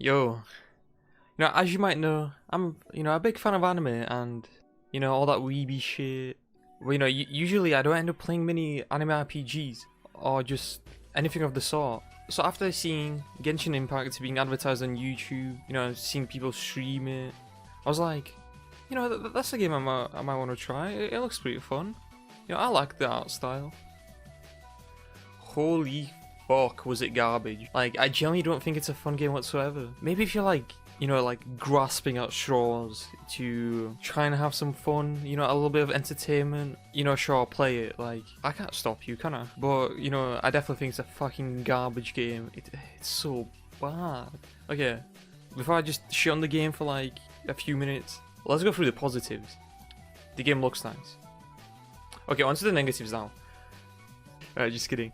Yo, as you might know, I'm, a big fan of anime and, all that weeby shit. Well, usually I don't end up playing many anime RPGs or just anything of the sort. So after seeing Genshin Impact being advertised on YouTube, seeing people stream it, I was like, that's a game I might want to try. It looks pretty fun. I like the art style. Holy fuck, was it garbage. Like, I genuinely don't think it's a fun game whatsoever. Maybe if you're like, grasping at straws to try and have some fun, a little bit of entertainment, sure, I'll play it. Like, I can't stop you, can I? But, I definitely think it's a fucking garbage game. It's so bad. Okay, before I just shit on the game for like a few minutes, let's go through the positives. The game looks nice. Okay, on to the negatives now. Just kidding.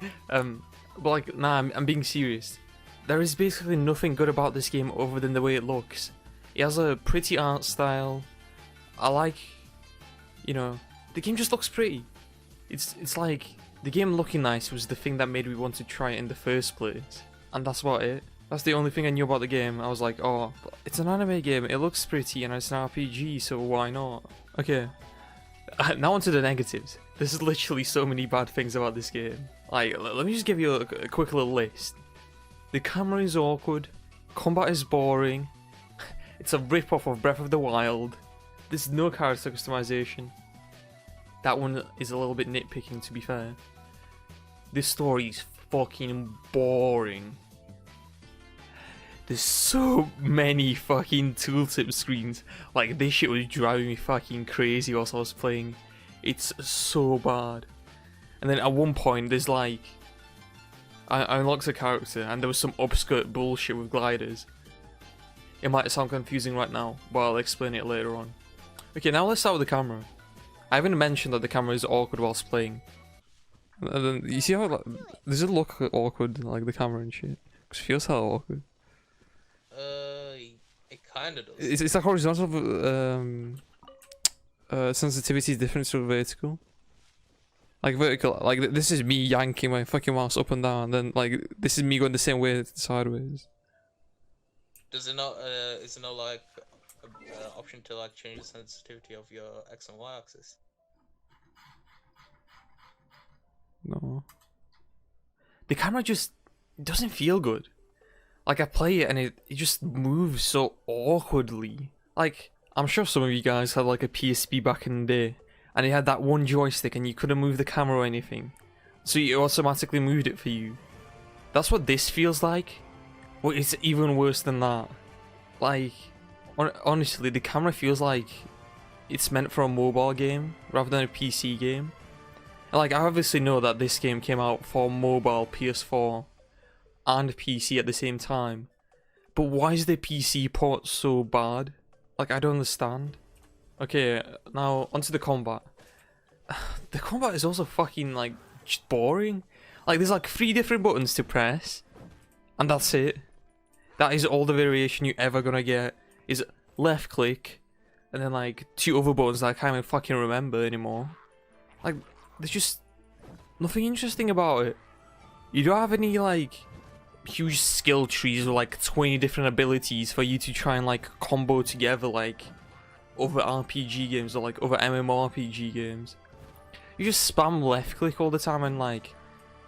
But like, nah, I'm being serious. There is basically nothing good about this game other than the way it looks. It has a pretty art style. I like, the game just looks pretty. It's like, the game looking nice was the thing that made me want to try it in the first place. And that's about it. That's the only thing I knew about the game. I was like, oh, it's an anime game, it looks pretty, and it's an RPG, so why not? Okay, now onto the negatives. There's literally so many bad things about this game. Like, let me just give you a quick little list. The camera is awkward, combat is boring, it's a rip-off of Breath of the Wild, there's no character customization. That one is a little bit nitpicking, to be fair. This story is fucking boring. There's so many fucking tooltip screens. Like, this shit was driving me fucking crazy whilst I was playing. It's so bad. And then at one point, there's like, I unlocked a character and there was some upskirt bullshit with gliders. It might sound confusing right now, but I'll explain it later on. Okay, now let's start with the camera. I haven't mentioned that the camera is awkward whilst playing. And then, you see how, does it look awkward, like the camera and shit? Because it feels hella awkward. It kinda does. It's like horizontal sensitivity is different to vertical. Like vertical, like this is me yanking my fucking mouse up and down, and then like this is me going the same way sideways. Does it not? Is it not like an option to like change the sensitivity of your X and Y axis? No. The camera just doesn't feel good. Like, I play it and it just moves so awkwardly. Like, I'm sure some of you guys had like a PSP back in the day, and it had that one joystick and you couldn't move the camera or anything, so it automatically moved it for you. That's what this feels like. Well, it's even worse than that. Like, honestly, the camera feels like it's meant for a mobile game rather than a PC game. And like, I obviously know that this game came out for mobile, PS4, and PC at the same time, but why is the PC port so bad? Like, I don't understand. Okay, now onto the combat. The combat is also fucking like just boring. Like, there's like 3 different buttons to press, and that's it. That is all the variation you're ever gonna get, is left click, and then like 2 other buttons that I can't even fucking remember anymore. Like, there's just nothing interesting about it. You don't have any like huge skill trees with like 20 different abilities for you to try and like combo together like other RPG games or like other MMORPG games. You just spam left click all the time, and like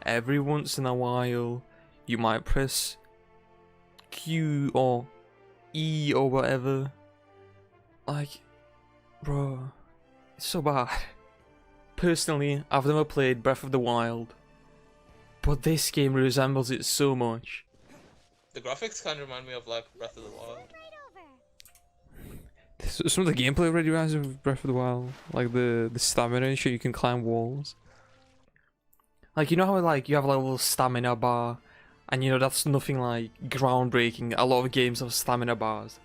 every once in a while you might press Q or E or whatever. Like, bro, it's so bad. Personally, I've never played Breath of the Wild, but this game resembles it so much. The graphics kind of remind me of like Breath of the Wild. Some of the gameplay already reminds me of Breath of the Wild, like the stamina and shit. You can climb walls. Like, you know how like you have like a little stamina bar, and that's nothing like groundbreaking. A lot of games have stamina bars,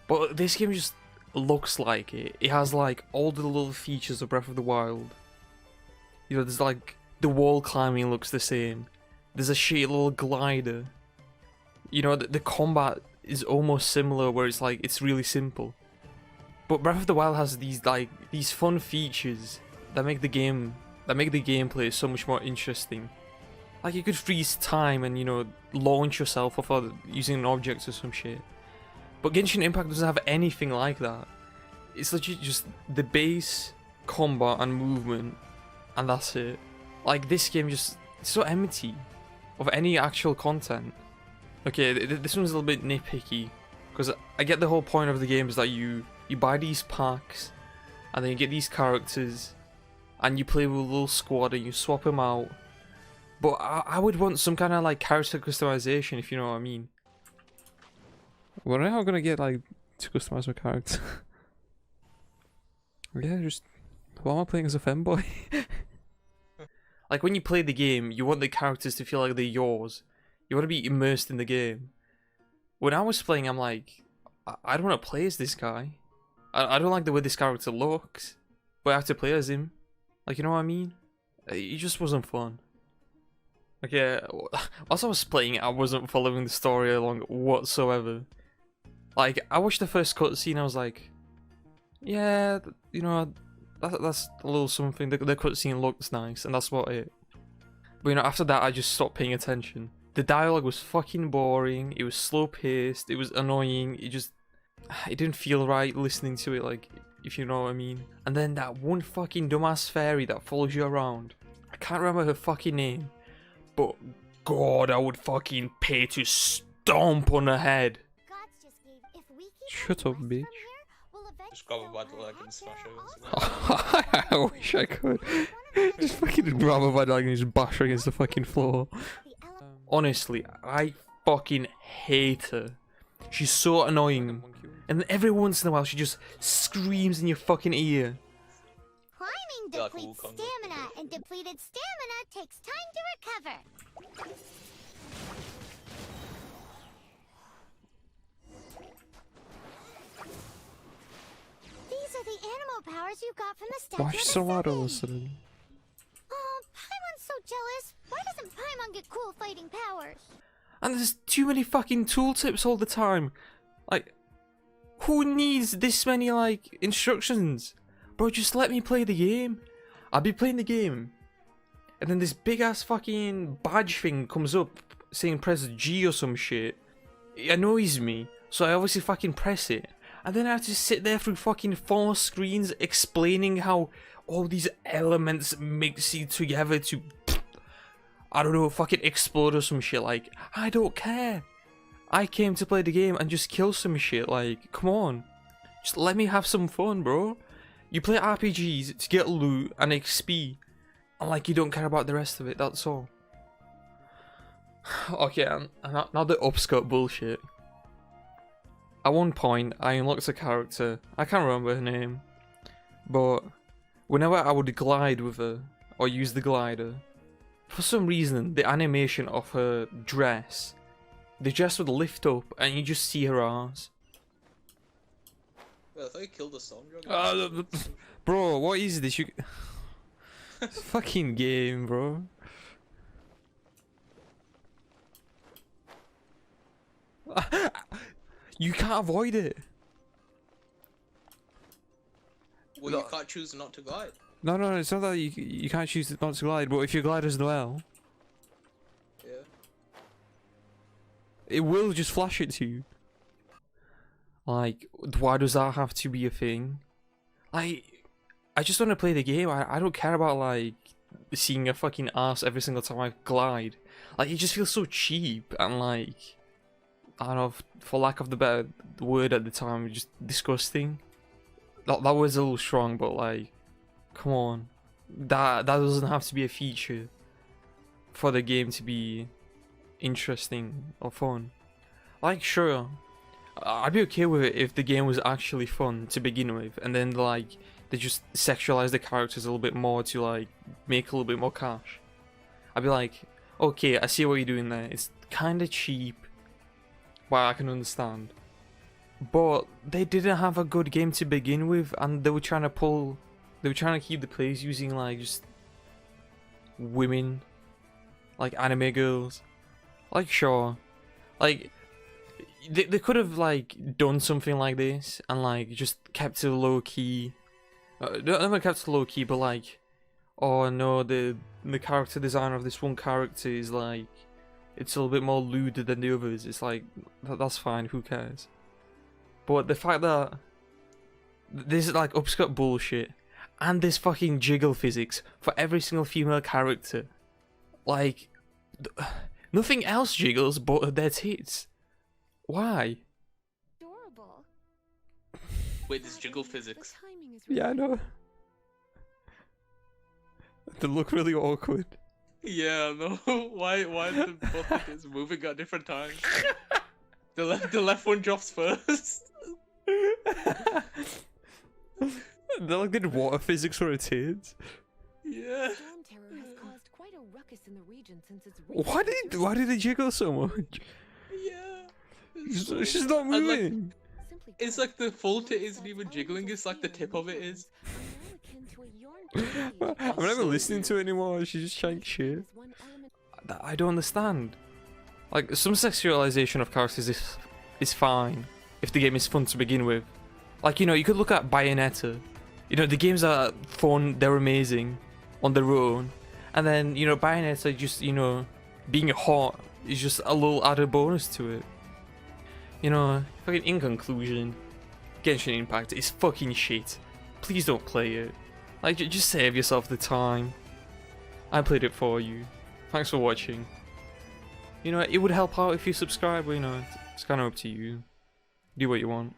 but this game just looks like it. It has like all the little features of Breath of the Wild. There's like the wall climbing looks the same. There's a shitty little glider. The combat is almost similar, where it's like it's really simple. But Breath of the Wild has these fun features that make the gameplay so much more interesting. Like you could freeze time and, you know, launch yourself off of using an object or some shit. But Genshin Impact doesn't have anything like that. It's legit just the base, combat and movement, and that's it. Like this game just, it's so empty of any actual content. Okay, this one's a little bit nitpicky, because I get the whole point of the game is that you buy these packs, and then you get these characters, and you play with a little squad and you swap them out. But I would want some kind of like character customization, if you know what I mean. When am I gonna get like to customize my character? Yeah, just why am I playing as a femboy? Like when you play the game, you want the characters to feel like they're yours. You want to be immersed in the game. When I was playing, I'm like, I don't want to play as this guy. I don't like the way this character looks, but I have to play as him. Like, you know what I mean? It just wasn't fun. Okay, whilst I was playing, I wasn't following the story along whatsoever. Like, I watched the first cutscene, I was like, yeah, you know, that's a little something. The cutscene looks nice, and that's about it. But you know, after that, I just stopped paying attention. The dialogue was fucking boring, it was slow paced, it was annoying, it didn't feel right listening to it, like, if you know what I mean. And then that one fucking dumbass fairy that follows you around. I can't remember her fucking name. But God, I would fucking pay to stomp on her head. Shut up, bitch. Just grab her by the leg and smash her. I wish I could. Just fucking grab her by the leg and just bash her against the fucking floor. Honestly, I fucking hate her. She's so annoying. And then every once in a while she just screams in your fucking ear. Climbing depletes stamina, and depleted stamina takes time to recover. These are the animal powers you got from the statue. Why is she so loud all of a sudden? Oh, Paimon's so jealous. Why doesn't Paimon get cool fighting powers? And there's too many fucking tooltips all the time. Like, who needs this many, like, instructions? Bro, just let me play the game. I'll be playing the game, and then this big ass fucking badge thing comes up saying press G or some shit. It annoys me, so I obviously fucking press it. And then I have to sit there through fucking 4 screens explaining how all these elements mix it together to, I don't know, fucking explode or some shit. Like, I don't care. I came to play the game and just kill some shit. Like, come on. Just let me have some fun, bro. You play RPGs to get loot and XP, and like you don't care about the rest of it, that's all. Okay, and now the upskirt bullshit. At one point, I unlocked a character, I can't remember her name, but whenever I would glide with her, or use the glider, for some reason, the animation of her dress, the dress would lift up and you just see her arse. I thought you killed a storm dragon. Bro, what is this? You fucking game, bro. You can't avoid it. Well, you can't choose not to glide. No, it's not that you can't choose not to glide, but if you glide as well, Yeah. it will just flash it to you. Like, why does that have to be a thing? Like, I just want to play the game. I don't care about, like, seeing a fucking ass every single time I glide. Like, it just feels so cheap and, like, I don't know, for lack of the better word at the time, just disgusting. That word's a little strong, but, like, come on. That doesn't have to be a feature for the game to be interesting or fun. Like, sure, I'd be okay with it if the game was actually fun to begin with, and then like they just sexualize the characters a little bit more to like make a little bit more cash. I'd be like, okay, I see what you're doing there. It's kind of cheap, but I can understand. But they didn't have a good game to begin with, and they were trying to keep the players using like just women, like anime girls. Like sure, like. They could have like done something like this and like just kept it low key. Not kept it low key, but like, oh no, the character design of this one character is like, it's a little bit more lewd than the others. It's like, that's fine, who cares? But the fact that this is like upskirt bullshit, and this fucking jiggle physics for every single female character, like, nothing else jiggles but their tits. Why? Adorable. Wait, there's jiggle physics. Yeah, I know. They look really awkward. Yeah, no. Why the both of these moving at different times? The left one drops first. They like did water physics for her tits. Yeah. Storm terror has caused quite a ruckus in the region since its Why did they jiggle so much? Yeah. She's not And, like, moving. it's like the full tit isn't even jiggling, it's like the tip of it is. I'm never listening to it anymore. She's just chatting shit. I don't understand. Like, some sexualization of characters is fine if the game is fun to begin with. Like, you know, you could look at Bayonetta. You know, the games are fun, they're amazing on their own. And then, you know, Bayonetta just, you know, being hot is just a little added bonus to it. You know, fucking in conclusion, Genshin Impact is fucking shit. Please don't play it. Like, just save yourself the time. I played it for you. Thanks for watching. You know, it would help out if you subscribe, but you know, it's kind of up to you. Do what you want.